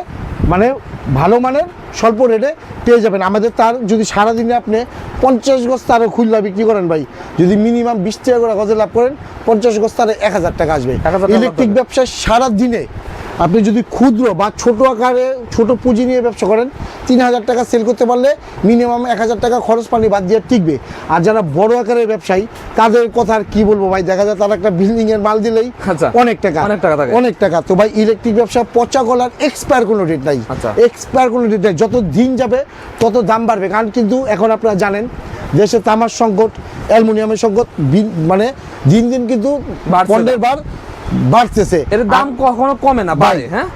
মানে ভালো মানের স্বল্প রেটে পেয়ে যাবেন। আমাদের তার যদি সারাদিনে আপনি 50 গজ তারও খুলনা বিক্রি করেন ভাই, যদি মিনিমাম 20 টাকা করে গজে লাভ করেন, 50 গজ তারে 1000 টাকা আসবে। ইলেকট্রিক ব্যবসায় সারাদিনে আপনি যদি ক্ষুদ্র বা ছোট আকারে ছোট পুঁজি নিয়ে ব্যবসা করেন, 3000 টাকা সেল করতে পারলে মিনিমাম 1000 টাকা খরচ পানি বাদ দিয়ে টিকবে। আর যারা বড় আকারের ব্যবসায়ী, তাদের কথা আর কি বলবো ভাই, দেখা যায় তারা একটা বিল্ডিং এর মাল দিলেই অনেক টাকা। তো ভাই ইলেকট্রিক ব্যবসা পচা গলার এক্সপায়ার কোনো ডেট নাই, এক্সপায়ার কোনো ডেট নাই। যত দিন যাবে তত দাম বাড়বে। কারণ কিন্তু এখন আপনারা জানেন দেশে তামার সংকট, অ্যালুমিনিয়ামের সংকট, মানে দিন দিন কিন্তু পণ্যের বার বাড়তেছে। এর দাম কখনো কমে না, বাড়ে। হ্যাঁ,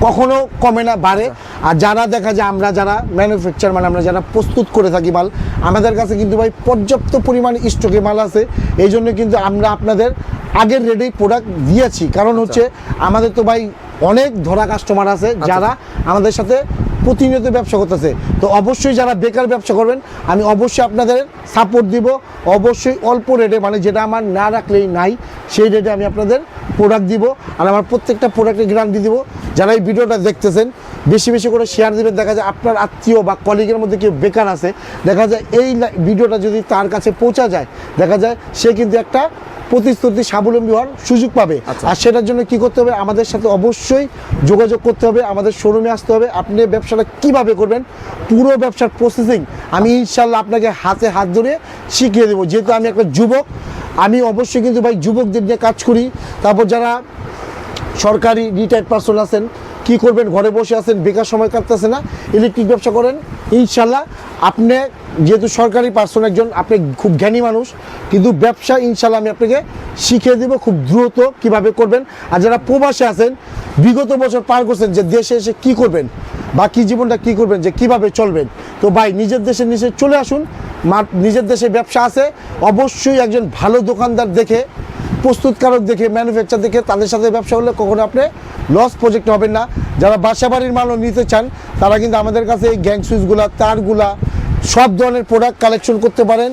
কখনো কমে না, বাড়ে। আর যারা দেখা যায় আমরা যারা ম্যানুফ্যাকচার, মানে আমরা যারা প্রস্তুত করে থাকি মাল, আমাদের কাছে কিন্তু ভাই পর্যাপ্ত পরিমাণে স্টকে মাল আছে। এই জন্য কিন্তু আমরা আপনাদের আগের রেটেই প্রোডাক্ট দিয়েছি। কারণ হচ্ছে আমাদের তো ভাই অনেক ধরা কাস্টমার আছে যারা আমাদের সাথে প্রতিনিয়ত ব্যবসা করতেছে। তো অবশ্যই যারা বেকার ব্যবসা করবেন, আমি অবশ্যই আপনাদের সাপোর্ট দিব। অবশ্যই অল্প রেটে, মানে যেটা আমার না রাখলেই নাই, সেই রেটে আমি আপনাদের প্রোডাক্ট দিব। আর আমার প্রত্যেকটা প্রোডাক্টের গ্যারান্টি দিব। যারা এই ভিডিওটা দেখতেছেন, বেশি বেশি করে শেয়ার দিবেন। দেখা যায় আপনার আত্মীয় বা কলিগের মধ্যে কেউ বেকার আছে, দেখা যায় এই ভিডিওটা যদি তার কাছে পৌঁছা যায়, দেখা যায় সে কিন্তু একটা প্রতিশ্রুতি স্বাবলম্বী হওয়ার সুযোগ পাবে। আর সেটার জন্য কি করতে হবে, আমাদের সাথে অবশ্যই যোগাযোগ করতে হবে, আমাদের শোরুমে আসতে হবে। আপনি ব্যবসাটা কিভাবে করবেন, পুরো ব্যবসার প্রসেসিং আমি ইনশাল্লাহ আপনাকে হাতে হাত ধরে শিখিয়ে দেবো। যেহেতু আমি একটা যুবক, আমি অবশ্যই কিন্তু ভাই যুবকদের নিয়ে কাজ করি। তারপর যারা সরকারি রিটায়ার্ড পারসন আছেন, কি করবেন, ঘরে বসে আছেন, বেকার সময় কাটতেছে না, ইলেকট্রিক ব্যবসা করেন, ইনশাল্লাহ আপনি যেহেতু সরকারি পার্সন একজন, আপনি খুব জ্ঞানী মানুষ, কিন্তু ব্যবসা ইনশাল্লাহ আমি আপনাকে শিখিয়ে দেবো খুব দ্রুত কিভাবে করবেন। আর যারা প্রবাসে আছেন, বিগত বছর পার করছেন যে দেশে এসে কি করবেন, বাকি জীবনটা কি করবেন, যে কিভাবে চলবেন। তো ভাই নিজের দেশে নিচে চলে আসুন, নিজের দেশে ব্যবসা আছে, অবশ্যই একজন ভালো দোকানদার দেখে, প্রস্তুতকারক দেখে, ম্যানুফ্যাকচার দেখে তাদের সাথে ব্যবসা করলে কখনো আপনি লস প্রজেক্ট হবেন না। যারা বাসা বাড়ির মালও নিতে চান তারা কিন্তু আমাদের কাছে এই গ্যাং সুইচগুলা, তারগুলা, সব ধরনের প্রোডাক্ট কালেকশন করতে পারেন,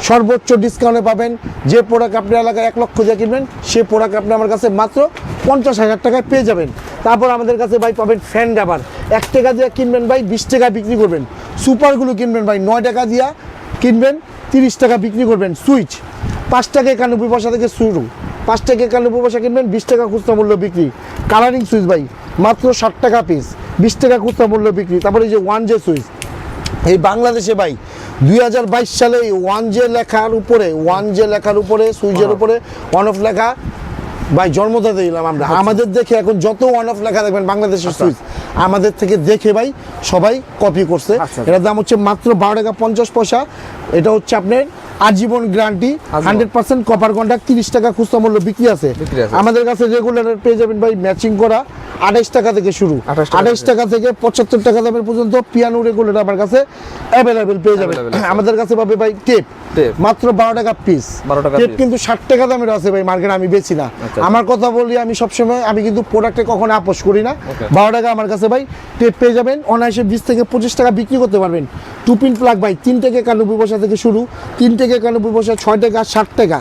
সর্বোচ্চ ডিসকাউন্টে পাবেন। যে প্রোডাক্ট আপনি এলাকায় 1 লক্ষ দিয়ে কিনবেন সেই প্রোডাক্ট আপনি আমার কাছে মাত্র 50,000 টাকায় পেয়ে যাবেন। তারপর আমাদের কাছে ভাই পাবেন ফ্যান রাবার, 1 টাকা দিয়ে কিনবেন ভাই 20 টাকায় বিক্রি করবেন। সুপারগুলো কিনবেন ভাই 9 টাকা দিয়ে কিনবেন 30 টাকা বিক্রি করবেন। সুইচ 5 টাকা 91 পয়সা থেকে শুরু, 5 টাকা 91 পয়সা কিনবেন, 20 টাকা খুচরা মূল্য বিক্রি। কালারিং সুইচ ভাই মাত্র 60 টাকা পিস, 20 টাকা খুচরা মূল্য বিক্রি। তারপরে এই যে 1J সুইচ, এই বাংলাদেশে ভাই 2022 সালে 1J লেখার উপরে সুইচের উপরে অন অফ লেখা ভাই জন্মদাতা দিলাম আমরা। আমাদের দেখে এখন যত অন অফ লেখা দেখবেন বাংলাদেশের সুইচ আমাদের থেকে দেখে ভাই সবাই কপি করছে। এটার দাম হচ্ছে মাত্র 12 টাকা 50 পয়সা। এটা হচ্ছে আপনার আজীবন গ্যারান্টি, 100% কপার কন্টাক্ট, 30 টাকা খুচরা মূল্য বিক্রি আছে। আমাদের কাছে রেগুলার পেয়ে যাবেন ভাই ম্যাচিং করা 28 টাকা থেকে শুরু, 28 টাকা থেকে 75 টাকা দামের পর্যন্ত পিয়ানো রেগুলার আমার কাছে অ্যাভেলেবেল পেয়ে যাবেন। আমাদের কাছে পাবে ভাই টেপ মাত্র 12 টাকা পিস। টেপ কিন্তু 60 টাকা দামের আছে ভাই, মার্কেটে আমি বেচি না। আমার কথা বলি, আমি সবসময় আমি কিন্তু প্রোডাক্টে কখনো আপোষ করি না। 12 টাকা আমার কাছে ভাই টেপ পেয়ে যাবেন, অনায়াসে 20 থেকে 25 টাকা বিক্রি করতে পারবেন। 2 পিন প্লাগ ভাই 3 টাকা 91 পয়সা থেকে শুরু, 3 টাকা 91 পয়সা, 6 টাকা 60 টাকা,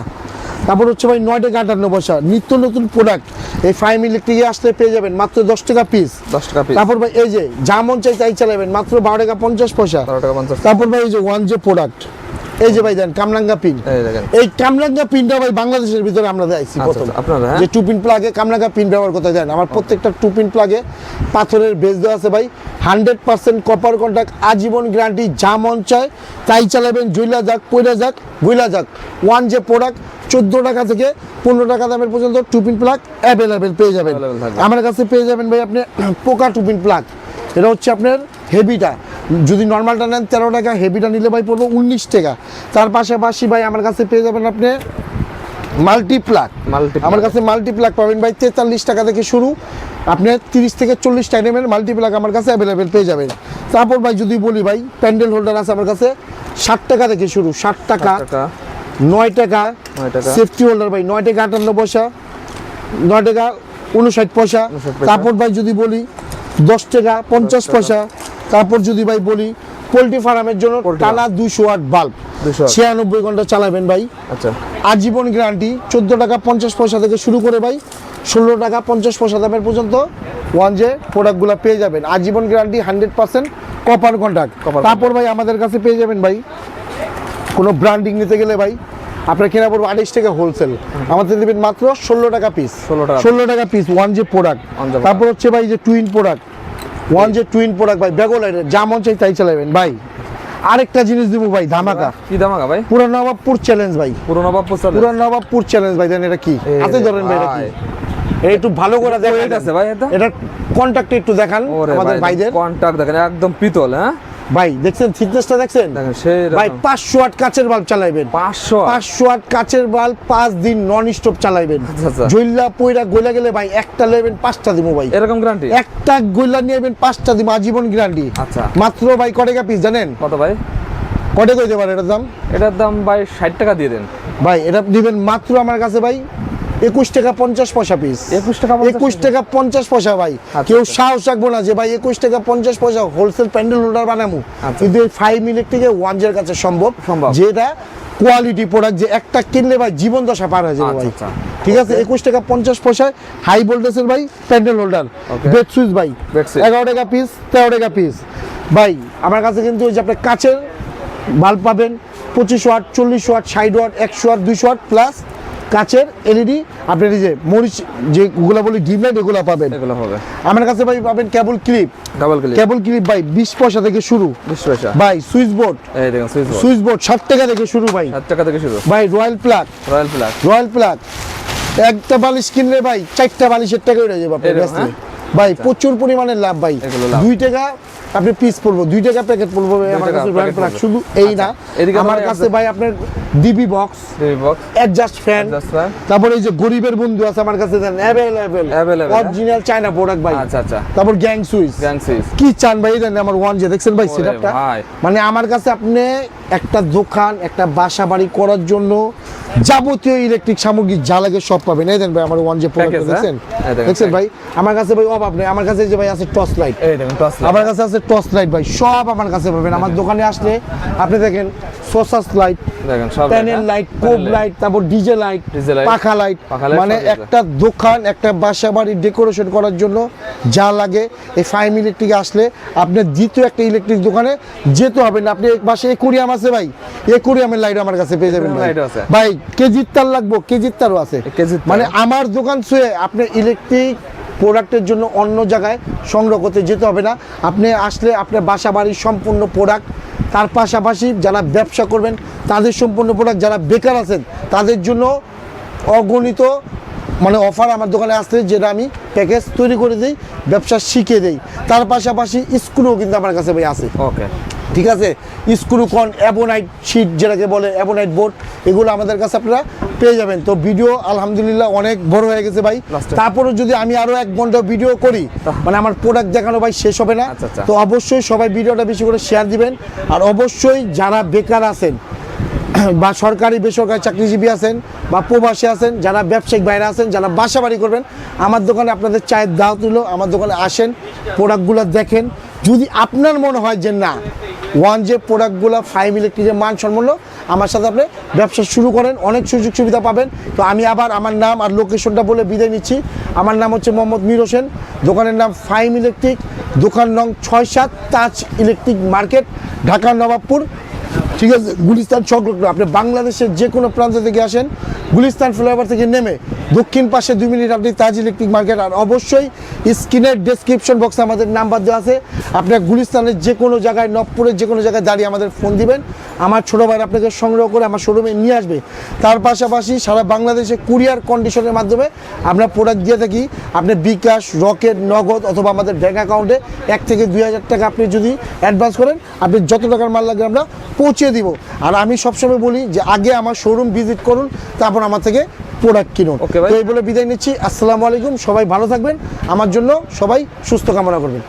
তারপর হচ্ছে ভাই 9 টাকা 58 পয়সা। নিত্য নতুন প্রোডাক্ট এই ফাইম ইলেকট্রিকে আসলে পেয়ে যাবেন মাত্র 10 টাকা পিস। তারপর ভাই এই যে যা মন চাই তাই চালাবেন মাত্র 12 টাকা 50 পয়সা। তারপর ভাই এই যে 1J প্রোডাক্ট, এই যে ভাই দেন কামরাঙ্গা পিন, এই কামরাঙ্গা পিনটা ভাই বাংলাদেশের ভিতরে আমরা দেখাইছি প্রথম। যে 2 পিন প্লাগে কামরাঙ্গা পিন ব্যবহার করতে দেন, আমার প্রত্যেকটা 2 পিন প্লাগে পাথরের বেস দেওয়া আছে ভাই, 100% কপার কন্টাক্ট, আজীবন গ্যারান্টি, যা মন চায় তাই চালাবেন, জুইলা যাক, পয়লা যাক, গুইলা যাক। 1J প্রোডাক্ট 14 টাকা থেকে 15 টাকা দামের পর্যন্ত 2 পিন প্লাগ অ্যাভেলেবেল পেয়ে যাবেন। আমার কাছে পেয়ে যাবেন ভাই আপনি পোকা 2 পিন প্লাগ, এটা হচ্ছে আপনার হেভিটা, যদি নর্মালটা নেন 13 টাকা, হেভিটা নিলে ভাই পড়বো 19 টাকা। তার পাশাপাশি ভাই আমার কাছে পেয়ে যাবেন আপনি মাল্টিপ্লাগ, আমার কাছে মাল্টিপ্লাগ পাবেন ভাই 43 টাকা থেকে শুরু, আপনি 30 থেকে 40 টাইমের মাল্টিপ্লাগ আমার কাছে অ্যাভেলেবেল পেয়ে যাবেন। তারপর ভাই যদি বলি ভাই প্যান্ডেল হোল্ডার আছে আমার কাছে 60 টাকা থেকে শুরু, 60 টাকা, 9 টাকা সেফটি হোল্ডার ভাই 9 টাকা 58 পয়সা, 9 টাকা 59 পয়সা। তারপর ভাই যদি বলি 10 টাকা 50 পয়সা। তারপর যদি ভাই বলি পোল্ট্রি ফার্মের জন্য টানা 200 ওয়াট বাল্ব 96 ঘন্টা চালাবেন ভাই, আচ্ছা আজীবন গ্যারান্টি, 14 টাকা 50 পয়সা থেকে শুরু করে ভাই 16 টাকা 50 পয়সা দামের পর্যন্ত 1J প্রোডাক্টগুলো পেয়ে যাবেন, আজীবন গ্যারান্টি, 100% কপার কন্টাক্ট। তারপর ভাই আমাদের কাছে পেয়ে যাবেন ভাই কোনো ব্র্যান্ডিং নিতে গেলে ভাই আপনার কেনা পড়বে 28 টাকা হোলসেল, আমাদের দেবেন মাত্র 16 টাকা পিস, 16 টাকা পিস 1J প্রোডাক্ট। তারপর হচ্ছে ভাই যে twin product, 1J twin product ভাই ব্যাগোলাইটের, যা মন চাই তাই চালাবেন ভাই। আরেকটা জিনিস দিব ভাই, ধামাকা। কি ধামাকা ভাই? পুরো নবাবপুর চ্যালেঞ্জ ভাই, পুরো নবাবপুর চ্যালেঞ্জ ভাই। দেন এটা কি হাতে ধরেন ভাই, এটা কি একটু ভালো করে দেখেন, এটা আছে ভাই, এটা কন্টাক্ট একটু দেখান আমাদের ভাইদের, কন্টাক্ট দেখেন একদম পিতল। হ্যাঁ ভাই দেখছেন থিকনেসটা দেখছেন ভাই, 500 ওয়াট কাচের বাল্ব চালাইবেন, 500 ওয়াট কাচের বাল্ব 5 দিন নন স্টপ চালাইবেন। জইলা পয়রা গইলা গেলে ভাই একটা নেবেন 5টা দিমু ভাই, এরকম গ্যারান্টি, একটা গইলা নিয়েবেন 5টা দিমু আজীবন গ্যারান্টি। আচ্ছা মাত্র ভাই কত টাকা পিস জানেন? কত ভাই? কত কইতে পারে এটার দাম ভাই 60 টাকা দিয়ে দেন ভাই, এটা দিবেন মাত্র আমার কাছে ভাই 21 টাকা 50 পয়সা পিস, 21 টাকা 50 পয়সা ভাই। কেউ সাহস রাখবো না যে ভাই 21 টাকা 50 পয়সা হোলসেল প্যান্ডেল হোল্ডার বানামু, কিন্তু এই 5 ইলেকট্রিকে 1J এর কাছে সম্ভব, যেটা কোয়ালিটি প্রোডাক্ট, যে একটা কিনলে ভাই জীবন দশা পার হয়ে যাবে ভাই। ঠিক আছে, 21 টাকা 50 পয়সায় হাই ভোল্টেজের ভাই প্যান্ডেল হোল্ডার, বেড সুইচ ভাই 11 টাকা পিস, 13 টাকা পিস ভাই। আমার কাছে কিন্তু ওই যে আপনার কাচের বাল্ব পাবেন 25 watt, 40 watt, 60 watt, 100 watt, 200 watt plus কাচের এলইডি, আপনার এই যে মরিচ যেগুলো বলি ডিম লাইট, এগুলো পাবেন, এগুলো হবে আমার কাছে ভাই। পাবেন কেবল ক্লিপ, কেবল ক্লিপ ভাই 20 পয়সা থেকে শুরু, 20 পয়সা ভাই। সুইচ বোর্ড, এই দেখুন সুইচ বোর্ড 60 টাকা থেকে শুরু ভাই, 60 টাকা থেকে শুরু ভাই। রয়্যাল প্লাগ একটা বালিশ কিনলে ভাই 4টা বালিশের টাকা উঠে যাবে আপনার কাছে ভাই, প্রচুর পরিমাণে লাভ ভাই। 2 টাকা আপনি পিস পড়বো 2 টাকা প্যাকেট পড়বো ভাই আমার টাকা কাছে packet প্রোডাক্ট পড়বে। শুধু এই না এদিকে আমার ভাই কাছে ভাই আপনার DB box box adjust fan তারপর এই যে গরিবের বন্ধু আছে আমার কাছে দেন available Available, original China product ভাই আচ্ছা আচ্ছা তারপর গ্যাং সুইচ গ্যাংসিস কি চান ভাই দেন আমার ওয়ান যে দেখছেন ভাই ওরে সেটআপটা ভাই। মানে আমার কাছে আপনি একটা দোকান একটা বাসা বাড়ি করার জন্য যাবতীয় ইলেকট্রিক সামগ্রী যা লাগে সব পাবেন এই দেন ভাই আমার ওয়ান যে প্রোডাক্ট Package, দেখছেন এই দেখেন, দেখছেন ভাই আমার কাছে ভাই অভাব নেই আমার কাছে এই যে ভাই আছে টর্চ লাইট এই দেখুন টস আমার কাছে আছে টর্চ লাইট ভাই সব আমার কাছে পাবেন আমার দোকানে আসলে আপনি দেখেন সোসাস লাইট দেখেন সব প্যানেল লাইট কোব লাইট তারপর ডিজে লাইট DJ light, পাখা লাইট পাখা light মানে সব আছে। একটা দোকান একটা বাসা বাড়ি ডেকোরেশন করার জন্য যা লাগে এই ফাইম ইলেকট্রিক আসলে আপনার দ্বিতীয় একটা ইলেকট্রিক দোকানে যেতে হবে না আপনি এক পাশে একুরিয়াম আছে ভাই একুরিয়ামের লাইট আমার কাছে পেয়ে যাবেন ভাই লাইটও আছে। ভাই কেজির তার লাগবো কেজির তারও আছে কেজির তার। মানে আমার দোকান ছুঁয়ে আপনি ইলেকট্রিক প্রোডাক্টের জন্য অন্য জায়গায় সংগ্রহ করতে যেতে হবে না আপনি আসলে আপনার বাসা বাড়ির সম্পূর্ণ প্রোডাক্ট তার পাশাপাশি যারা ব্যবসা করবেন তাদের সম্পূর্ণ প্রোডাক্ট যারা বেকার আছেন তাদের জন্য অগণিত মানে অফার আমার দোকানে আসলে যেটা আমি প্যাকেজ তৈরি করে দিই ব্যবসা শিখিয়ে দিই তার পাশাপাশি স্ক্রুও কিন্তু আমার কাছে ভাই আছে ওকে ঠিক আছে স্ক্রু কন অ্যাবোনাইট শিট যেটাকে বলে অ্যাবোনাইট বোর্ড এগুলো আমাদের কাছে আপনারা পেয়ে যাবেন তো ভিডিও আলহামদুলিল্লাহ অনেক বড় হয়ে গেছে ভাই Last এ। তারপরে যদি আমি আরো 1 ঘন্টা ভিডিও করি মানে আমার প্রোডাক্ট দেখানো ভাই শেষ হবে না আচ্ছা, আচ্ছা। তো অবশ্যই সবাই ভিডিওটা বেশি করে শেয়ার দিবেন আর অবশ্যই যারা বেকার আছেন বা সরকারি বেসরকারি চাকরিজীবী আছেন বা প্রবাসী আছেন যারা ব্যবসায়িক বাইরে আছেন যারা বাসা বাড়ি করবেন আমার দোকানে আপনাদের চায়ের দাওয়াত দিল আমার দোকানে আসেন প্রোডাক্টগুলো দেখেন যদি আপনার মনে হয় যে না ওয়ান যে প্রোডাক্টগুলো ফাইভ ইলেকট্রিকের মান সম্পন্ন আমার সাথে আপনি ব্যবসা শুরু করেন অনেক সুযোগ সুবিধা পাবেন তো আমি আবার আমার নাম আর লোকেশনটা বলে বিদায় নিচ্ছি আমার নাম হচ্ছে মোহাম্মদ মীর হোসেন দোকানের নাম ফাইম ইলেকট্রিক দোকান নং 6-7 তাজ ইলেকট্রিক মার্কেট ঢাকা নবাবপুর ঠিক আছে গুলিস্তান সংলগ্ন আপনি বাংলাদেশের যে কোনো প্রান্ত থেকে আসেন গুলিস্তান ফ্লাইওভার থেকে নেমে দক্ষিণ পাশে 2 মিনিট আপনি তাজ ইলেকট্রিক মার্কেট আর অবশ্যই স্ক্রিনের ডেসক্রিপশন বক্সে আমাদের নাম্বার দেওয়া আছে আপনার গুলিস্তানের যে কোনো জায়গায় নবপুরের যে কোনো জায়গায় দাঁড়িয়ে আমাদের ফোন দিবেন আমার ছোটো ভাই আপনাকে সংগ্রহ করে আমার শোরুমে নিয়ে আসবে তার পাশাপাশি সারা বাংলাদেশে কুরিয়ার কন্ডিশনের মাধ্যমে আমরা প্রোডাক্ট দিয়ে থাকি আপনি বিকাশ রকেট নগদ অথবা আমাদের ব্যাঙ্ক অ্যাকাউন্টে 1 থেকে 2,000 টাকা আপনি যদি অ্যাডভান্স করেন আপনি যত টাকার মাল লাগে আমরা পৌঁছে দিব আর আমি সবসময় বলি যে আগে আমার শোরুম ভিজিট করুন তারপর আমার থেকে প্রোডাক্ট কিনুন Okay ভাই। তো এই বলে বিদায় নিচ্ছি আসসালামু আলাইকুম সবাই ভালো থাকবেন আমার জন্য সবাই সুস্থ কামনা করবেন